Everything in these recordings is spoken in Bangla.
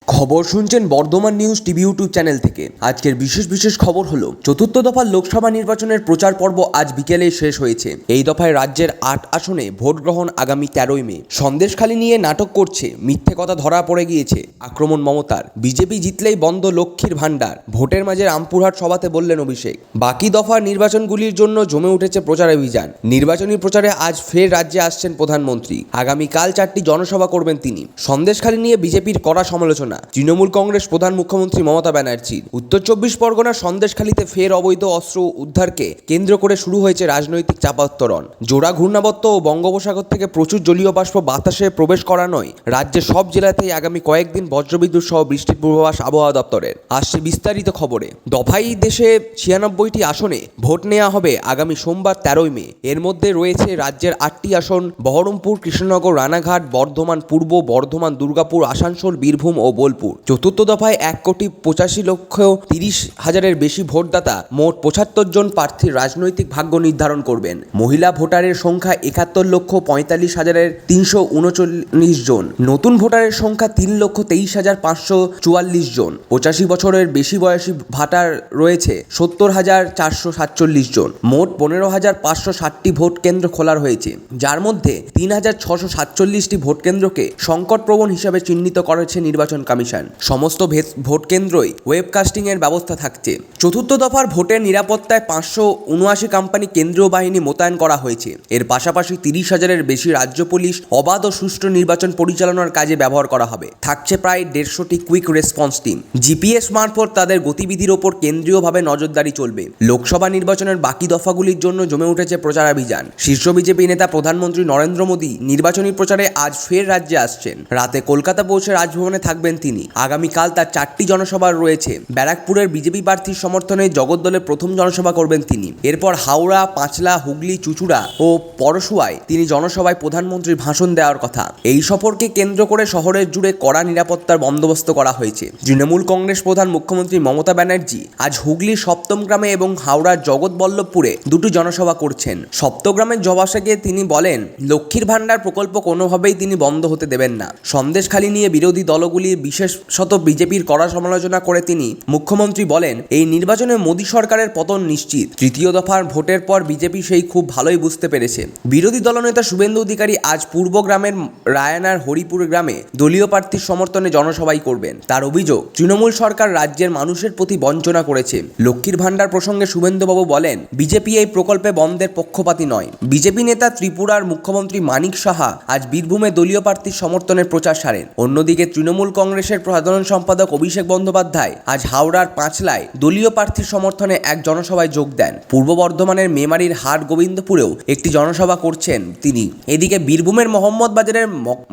খবর শুনছেন Bardhaman news TV YouTube channel থেকে। আজকের বিশেষ খবর হলো চতুর্থ দফার লোকসভা নির্বাচনের প্রচার পর্ব আজ বিকেলে শেষ হয়েছে। এই দফায় রাজ্যের ৮ আসনে ভোট গ্রহণ আগামী ১৩ই মে। সন্দেশখালী নিয়ে নাটক করছে, মিথ্যে কথা ধরা পড়ে গিয়েছে আক্রমণ মমতার। বিজেপি জিতলেই বন্ধ লক্ষ্মীর ভাণ্ডার, ভোটের মাঝে রামপুরহাট সভাতে বললেন অভিষেক। বাকি দফার নির্বাচনগুলির জন্য জমে উঠেছে প্রচার অভিযান। নির্বাচনী প্রচারে আজ ফের রাজ্যে আসছেন প্রধানমন্ত্রী। আগামীকাল ৪টি জনসভা করবেন তিনি। সন্দেশখালী নিয়ে বিজেপির কড়া সমালোচনা তৃণমূল কংগ্রেস প্রধান মুখ্যমন্ত্রী মমতা ব্যানার্জির। উত্তর ২৪ পরগনার সন্দেশখালীতে ফের অবৈধ অস্ত্র উদ্ধারকে কেন্দ্র করে শুরু হয়েছে রাজনৈতিক চাপাউত্তরণ। জোড়া ঘূর্ণাবর্ত ও বঙ্গোপসাগর থেকে প্রচুর জলীয় বাষ্প বাতাসে প্রবেশ করা নয়, রাজ্যের সব জেলাতেই আগামী কয়েকদিন বজ্রবিদ্যুৎ সহ বৃষ্টির পূর্বাভাস আবহাওয়া দপ্তরের। আসছে বিস্তারিত খবরে। দফায় দেশে ৯৬টি আসনে ভোট নেওয়া হবে আগামী সোমবার ১৩ই মে। এর মধ্যে রয়েছে রাজ্যের ৮টি আসন: বহরমপুর, কৃষ্ণনগর, রানাঘাট, বর্ধমান পূর্ব, বর্ধমান, দুর্গাপুর, আসানসোল, বীরভূম ও বোলপুর। চতুর্থ দফায় ১,৮৫,০০,০০০ বেশি ভোটদাতা মোট ৭৫ জন প্রার্থীর রাজনৈতিক ভাগ্য নির্ধারণ করবেন। মহিলা ভোটারের সংখ্যা ৭১,৪৫,৩৩৯ জন। নতুন ভোটারের সংখ্যা ৩,২৩,৫৪৪ জন। ৮৫ বছরের বেশি বয়সী ভোটার রয়েছে ৭০,৪৪৭ জন। মোট ১৫,৫৬০টি ভোট কেন্দ্র খোলা হয়েছে, যার মধ্যে ৩,৬৪৭টি ভোট কেন্দ্রকে সংকটপ্রবণ হিসাবে চিহ্নিত করেছে নির্বাচন কমিশন। সমস্ত ভোট কেন্দ্রই ওয়েবকাস্টিং এর ব্যবস্থা থাকছে। চতুর্থ দফার ভোটের নিরাপত্তায় ৫৭৯ কোম্পানি কেন্দ্রীয় বাহিনী মোতায়েন করা হয়েছে। এর পাশাপাশি ৩০,০০০-এর বেশি রাজ্য পুলিশ অবাধ ও সুষ্ঠু নির্বাচন পরিচালনার কাজে ব্যবহার করা হবে। থাকছে প্রায় ১৫০টি কুইক রেসপন্স টিম। জিপিএস মারফত তাদের গতিবিধির ওপর কেন্দ্রীয়ভাবে নজরদারি চলবে। লোকসভা নির্বাচনের বাকি দফাগুলির জন্য জমে উঠেছে প্রচারাভিযান। শীর্ষ বিজেপি নেতা প্রধানমন্ত্রী নরেন্দ্র মোদী নির্বাচনী প্রচারে আজ ফের রাজ্যে আসছেন। রাতে কলকাতা পৌঁছে রাজভবনে থাকবেন তিনি। আগামীকাল তার ৪টি জনসভা রয়েছে। ব্যারাকপুরের বিজেপি প্রার্থীর সমর্থনে জগদ্দলের প্রথম জনসভা করবেন তিনি। এরপর হাওড়া, পাঁচলা, হুগলি, চুঁচুড়া ও পরশুয়ায় তিনি জনসভায় প্রধানমন্ত্রীর ভাষণ দেওয়ার কথা। এই সফরকে কেন্দ্র করে শহরের জুড়ে কড়া নিরাপত্তার বন্দোবস্ত করা হয়েছে। তৃণমূল কংগ্রেস প্রধান মুখ্যমন্ত্রী মমতা ব্যানার্জি আজ হুগলির সপ্তমগ্রামে এবং হাওড়ার জগৎবল্লভপুরে দুটি জনসভা করছেন। সপ্তগ্রামের জবাসাকে তিনি বলেন, লক্ষ্মীর ভাণ্ডার প্রকল্প কোনোভাবেই তিনি বন্ধ হতে দেবেন না। সন্দেশখালী নিয়ে বিরোধী দলগুলির বিশেষত বিজেপির কড়া সমালোচনা করে তিনি মুখ্যমন্ত্রী বলেন, এই নির্বাচনে মোদী সরকারের পতন নিশ্চিত। তৃতীয় দফার ভোটের পর বিজেপি সেই খুব ভালোই বুঝতে পেরেছে। বিরোধী দলনেতা শুভেন্দু অধিকারী আজ পূর্ব গ্রামের রায়নার হরিপুর গ্রামে দলীয় প্রার্থীর সমর্থনে জনসভাই করবেন। তার অভিযোগ, তৃণমূল সরকার রাজ্যের মানুষের প্রতি বঞ্চনা করেছে। লক্ষ্মীর ভাণ্ডার প্রসঙ্গে শুভেন্দুবাবু বলেন, বিজেপি এই প্রকল্পে বন্ধের পক্ষপাতী নয়। বিজেপি নেতা ত্রিপুরার মুখ্যমন্ত্রী মানিক সাহা আজ বীরভূমে দলীয় প্রার্থীর সমর্থনের প্রচার সারেন। অন্যদিকে তৃণমূল কংগ্রেসের সাধারণ সম্পাদক অভিষেক বন্দ্যোপাধ্যায় আজ হাওড়ার পাঁচলায় দলীয় প্রার্থীর সমর্থনে এক জনসভায় যোগ দেন। পূর্ব বর্ধমানের মেমারির হাট গোবিন্দপুরেও একটি জনসভা করছেন তিনি। এদিকে বীরভূমের মোহাম্মদবাজারের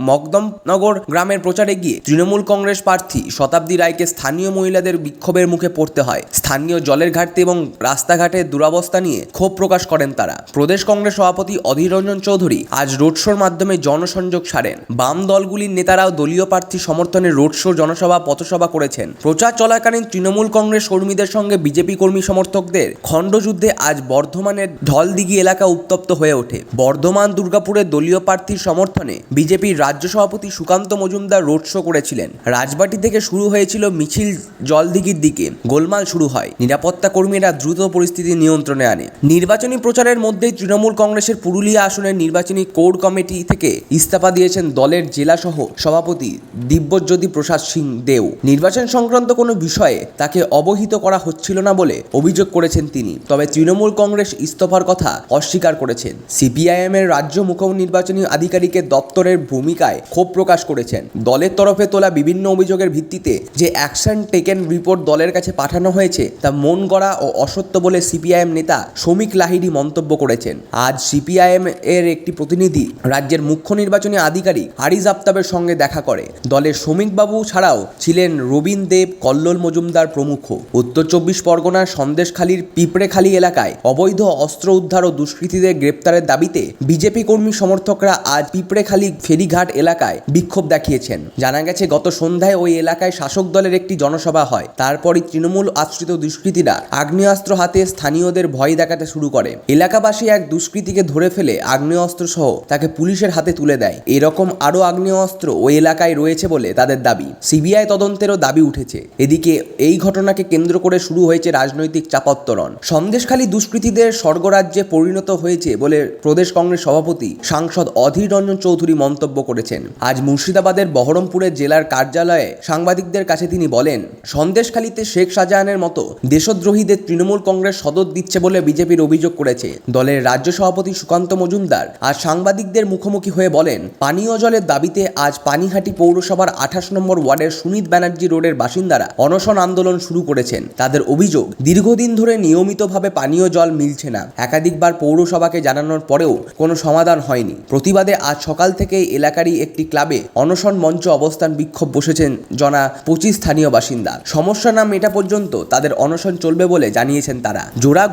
মকদমনগর গ্রামের প্রচারে গিয়ে তৃণমূল কংগ্রেস প্রার্থী শতাব্দী রায়কে স্থানীয় মহিলাদের বিক্ষোভের মুখে পড়তে হয়। স্থানীয় জলের ঘাটতি এবং রাস্তাঘাটের দুরবস্থা নিয়ে ক্ষোভ প্রকাশ করেন তারা। প্রদেশ কংগ্রেস সভাপতি অধীর রঞ্জন চৌধুরী আজ রোড শোর মাধ্যমে জনসংযোগ সারেন। বাম দলগুলির নেতারাও দলীয় প্রার্থী সমর্থনে রোড শো, জনসভা, পথসভা করেছেন। প্রচার চলাকালীন তৃণমূল কংগ্রেস কর্মীদের সঙ্গে বিজেপি কর্মী সমর্থকদের খণ্ডযুদ্ধে আজ বর্ধমানের ঢলদিঘি এলাকা উত্তপ্ত হয়ে ওঠে। বর্ধমান দুর্গাপুরের দলীয় প্রার্থীর সমর্থনে বিজেপির রাজ্য সভাপতি সুকান্ত মজুমদার রোড শো করেছিলেন। রাজবাটি থেকে শুরু হয়েছিল মিছিল, জলদিঘির দিকে গোলমাল শুরু হয়। নিরাপত্তা কর্মীরা দ্রুত পরিস্থিতি নিয়ন্ত্রণে আনে। নির্বাচনী প্রচারের মধ্যেই তৃণমূল কংগ্রেসের পুরুলিয়া আসনের নির্বাচনী কোর কমিটি থেকে ইস্তফা দিয়েছেন দলের জেলা সহ সভাপতি দিব্যজ্যোতি প্রসাদ সিং দেও। নির্বাচন সংক্রান্ত কোনো বিষয়ে তাকে অবহিত করা হচ্ছিল না বলে অভিযোগ করেছেন তিনি। তবে তৃণমূল কংগ্রেস ইস্তফার কথা অস্বীকার করেছেন। সিপিআইএম এর রাজ্য মুখ্য নির্বাচনী আধিকারিকের দপ্তরের ভূমিকায় ক্ষোভ প্রকাশ করেছেন। দলের তরফে তোলা বিভিন্ন অভিযোগের ভিত্তিতে যে অ্যাকশন টেকেন রিপোর্ট দলের কাছে পাঠানো হয়েছে তা মন গড়া ও অসত্য বলে সিপিআইএম নেতা শ্রমিক লাহিড়ী মন্তব্য করেছেন। আজ সিপিআইএম এর একটি প্রতিনিধি রাজ্যের মুখ্য নির্বাচনী আধিকারিক হারিজ আফতাবের সঙ্গে দেখা করে। দলের শ্রমিকবাবু ছাড়াও ছিলেন রবীন দেব, কল্লোল মজুমদার প্রমুখ। উত্তর ২৪ পরগনার সন্দেশখালীর পিঁপড়েখালী এলাকায় অবৈধ অস্ত্র উদ্ধার ও দুষ্কৃতীদের গ্রেপ্তারের দাবিতে বিজেপি কর্মী সমর্থকরা আজ পিঁপড়েখালী ফেরিঘাট এলাকায় বিক্ষোভ দেখিয়েছেন। জানা গেছে, গত সন্ধ্যায় ওই এলাকায় শাসক দলের একটি জনসভা হয়। তারপরই তৃণমূল আশ্রিত দুষ্কৃতীরা আগ্নেয়াস্ত্র হাতে স্থানীয়দের ভয় দেখাতে শুরু করে। এলাকাবাসী এক দুষ্কৃতীকে ধরে ফেলে আগ্নেয়াস্ত্র সহ তাকে পুলিশের হাতে তুলে দেয়। এরকম আরও আগ্নেয়াস্ত্র ওই এলাকায় রয়েছে বলে তাদের দাবি। দাবি। সিবিআই তদন্তেরও দাবি উঠেছে। এদিকে এই ঘটনাকে কেন্দ্র করে শুরু হয়েছে রাজনৈতিক চাপাত্তরণ। সন্দেশখালী দুষ্কৃতীদের স্বর্গরাজ্যে পরিণত হয়েছে বলে প্রদেশ কংগ্রেস সভাপতি সাংসদ অধীর রঞ্জন চৌধুরী মন্তব্য করেছেন। আজ মুর্শিদাবাদের বহরমপুরের জেলার কার্যালয়ে সাংবাদিকদের কাছে তিনি বলেন, সন্দেশখালীতে শেখ শাহজাহানের মতো দেশদ্রোহীদের তৃণমূল কংগ্রেস সদর দিচ্ছে বলে বিজেপির অভিযোগ করেছে। দলের রাজ্য সভাপতি সুকান্ত মজুমদার আজ সাংবাদিকদের মুখোমুখি হয়ে বলেন, পানীয় জলের দাবিতে আজ পানিহাটি পৌরসভার 28 নম্বর ওয়ার্ডের সুনীত ব্যানার্জি রোডের বাসিন্দারা অনশন আন্দোলন শুরু করেছেন। তাদের অভিযোগ, দীর্ঘদিন ধরে নিয়মিতভাবে পানীয় জল মিলছে না। একাধিকবার পৌরসভাকে জানানোর পরেও কোনো সমাধান হয়নি। প্রতিবাদে আজ সকাল থেকে এলাকারই একটি ক্লাবে অনশন মঞ্চ অবস্থান বিক্ষোভ বসেছেন জনা 25 স্থানীয় বাসিন্দা। সমস্যা না মেটা পর্যন্ত তাদের অনশন চলবে বলে জানিয়েছেন তারা। জোড়া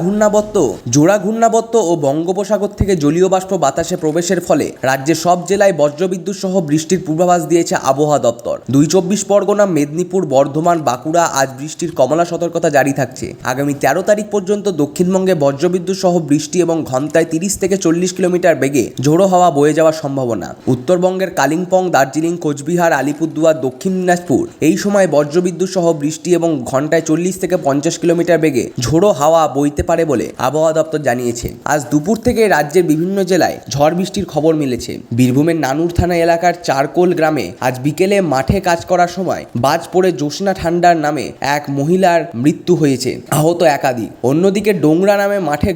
ঘূর্ণাবর্ত ও বঙ্গোপসাগর থেকে জলীয় বাষ্প বাতাসে প্রবেশের ফলে রাজ্যের সব জেলায় বজ্রবিদ্যুৎ সহ বৃষ্টির পূর্বাভাস দিয়েছে আবহাওয়া দপ্তর। 24 পরগনা, মেদিনীপুর, বর্ধমান, বাঁকুড়া আজ বৃষ্টির কমলা সতর্কতা জারি থাকছে। আগামী 13 তারিখ পর্যন্ত দক্ষিণবঙ্গে বজ্রবিদ্যুৎ সহ বৃষ্টি এবং ঘন্টায় 30 থেকে 40 কিলোমিটার বেগে ঝোড়ো হাওয়া বয়ে যাওয়ার সম্ভাবনা। উত্তরবঙ্গের কালিম্পং, দার্জিলিং, কোচবিহার, আলিপুরদুয়ার, দক্ষিণ দিনাজপুর এই সময় বজ্রবিদ্যুৎ সহ বৃষ্টি এবং ঘন্টায় 40 থেকে 50 কিলোমিটার বেগে ঝোড়ো হাওয়া বইতে পারে বলে আবহাওয়া দপ্তর জানিয়েছে। আজ দুপুর থেকে রাজ্যের বিভিন্ন জেলায় ঝড় বৃষ্টির খবর মিলেছে। বীরভূমের নানুর থানা এলাকার চারকোল গ্রামে আজ বিকেলে মাঠে কাজ করার সময় বাজ পড়ে জ্যোৎস্না ঠান্ডার নামে এক মহিলার মৃত্যু হয়েছে, আহত একাধিক। অন্যদিকে ডোংরা নামে মাঠে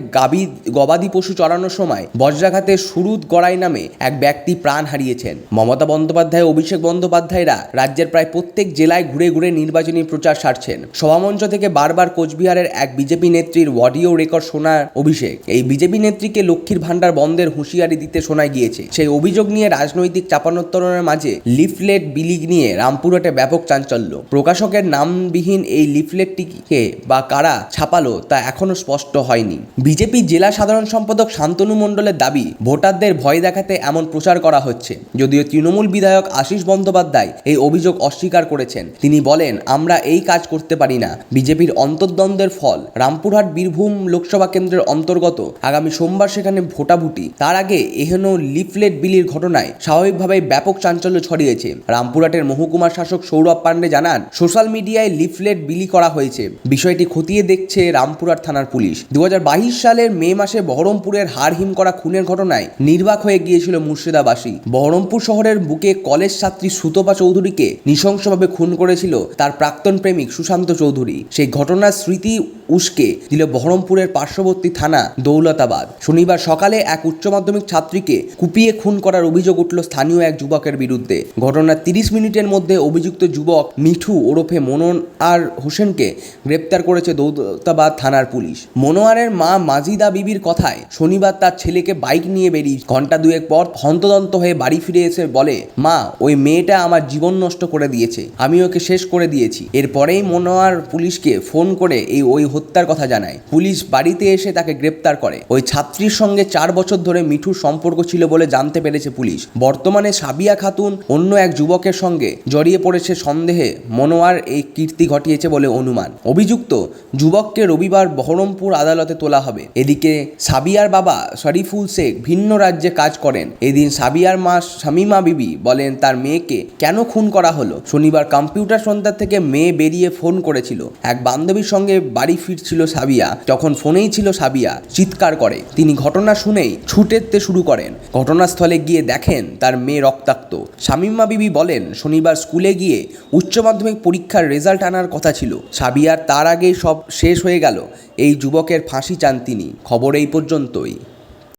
গবাদি পশু চড়ানোর সময় বজ্রাঘাতে সুরুদ গড়াই নামে এক ব্যক্তি প্রাণ হারিয়েছেন। মমতা বন্দ্যোপাধ্যায়, অভিষেক বন্দ্যোপাধ্যায়রা রাজ্যের প্রায় প্রত্যেক জেলায় ঘুরে ঘুরে নির্বাচনী প্রচার সারছেন। সভামঞ্চ থেকে বারবার কোচবিহারের এক বিজেপি নেত্রীর অডিও রেকর্ড শোনার অভিষেক। এই বিজেপি নেত্রীকে লক্ষ্মীর ভান্ডার বন্ধের হুঁশিয়ারি দিতে শোনা গিয়েছে। সেই অভিযোগ নিয়ে রাজনৈতিক চাপানোত্তরণের মাঝে লিফলেট বিলি নিয়ে রামপুরহাটে ব্যাপক চাঞ্চল্য। প্রকাশকের নামবিহীন এই লিফলেটটিকে বা কারা ছাপালো তা এখনো স্পষ্ট হয়নি। বিজেপি জেলা সাধারণ সম্পাদক শান্তনু মণ্ডলের দাবি, ভোটারদের ভয় দেখাতে এমন প্রচার করা হচ্ছে। যদিও তৃণমূল বিধায়ক আশিস বন্দ্যোপাধ্যায় এই অভিযোগ অস্বীকার করেছেন। তিনি বলেন, আমরা এই কাজ করতে পারি না। বিজেপির অন্তর্দ্বন্দ্বের ফল। রামপুরহাট বীরভূম লোকসভা কেন্দ্রের অন্তর্গত। আগামী সোমবার সেখানে ভোটাভুটি। তার আগে এহেন লিফলেট বিলির ঘটনায় স্বাভাবিকভাবেই ব্যাপক চাঞ্চল্য ছড়িয়েছে। রামপুরহাটের মহকুমা শাসক সৌরভ পাণ্ডে জানান, সোশ্যাল মিডিয়ায় লিফলেট বিলি করা হয়েছে। বিষয়টি খতিয়ে দেখছে রামপুরহাট থানার পুলিশ। 2022 সালের মে মাসে বহরমপুরের হাড়হিম করা খুনের ঘটনায় নির্বাক হয়ে গিয়েছিল মুর্শিদাবাসী। বহরমপুর শহরের বুকে কলেজ ছাত্রী সুতপা চৌধুরীকে নৃশংসভাবে খুন করেছিল তার প্রাক্তন প্রেমিক সুশান্ত চৌধুরী। সেই ঘটনার স্মৃতি উস্কে দিল বহরমপুরের পার্শ্ববর্তী থানা দৌলতাবাদ। শনিবার সকালে এক উচ্চ মাধ্যমিক ছাত্রীকে কুপিয়ে খুন করার অভিযোগ উঠল স্থানীয় এক যুবকের বিরুদ্ধে। ঘটনার 30 মিনিটের মধ্যে অভিযুক্ত যুবক মিঠু ওরফে মনোয়ার হোসেনকে গ্রেপ্তার করেছে দৌলতাবাদ থানার পুলিশ। মনোয়ারের মা মাজিদা বিবির কথায় শনিবার তার ছেলেকে বাইক নিয়ে বেরিয়ে ঘন্টা দুয়েক পর হন্তদন্ত হয়ে বাড়ি ফিরে এসে বলে, মা, ওই মেয়েটা আমার জীবন নষ্ট করে দিয়েছে, আমি ওকে শেষ করে দিয়েছি। এরপরেই মনোয়ার পুলিশকে ফোন করে ওই হত্যার কথা জানায়। পুলিশ বাড়িতে এসে তাকে গ্রেপ্তার করে। ওই ছাত্রীর সঙ্গে 4 বছর ধরে মিঠুর সম্পর্ক ছিল বলে জানতে পেরেছে পুলিশ। বর্তমানে সাবিয়া খাতুন অন্য এক যুবকের সঙ্গে জড়িয়ে পড়েছে সন্দেহে মনোয়ার এই কীর্তি ঘটিয়েছে বলে অনুমান। অভিযুক্ত যুবককে রবিবার বহরমপুর আদালতে তোলা হবে। এদিকে সাবিয়ার বাবা শরীফুল শেখ ভিন্ন রাজ্যে কাজ করেন। এদিন সাবিয়ার মা শামিমা বিবি বলেন, তার মেয়েকে কেন খুন করা হলো। শনিবার কম্পিউটার সেন্টার থেকে মেয়ে বেরিয়ে ফোন করেছিল। এক বান্ধবীর সঙ্গে বাড়ি ফিরছিল সাবিয়া। যখন ফোনেই ছিল সাবিয়া চিৎকার করে। তিনি ঘটনা শুনেই ছুটেতে শুরু করেন। ঘটনাস্থলে গিয়ে দেখেন তার মেয়ে রক্তাক্ত। শামিমা বিবি বলেন, শনিবার স্কুলে গিয়ে উচ্চ মাধ্যমিক পরীক্ষার রেজাল্ট আনার কথা ছিল। সাবিয়ার তার আগেই সব শেষ হয়ে গেল। এই যুবকের ফাঁসি চান তিনি। খবর এই পর্যন্তই।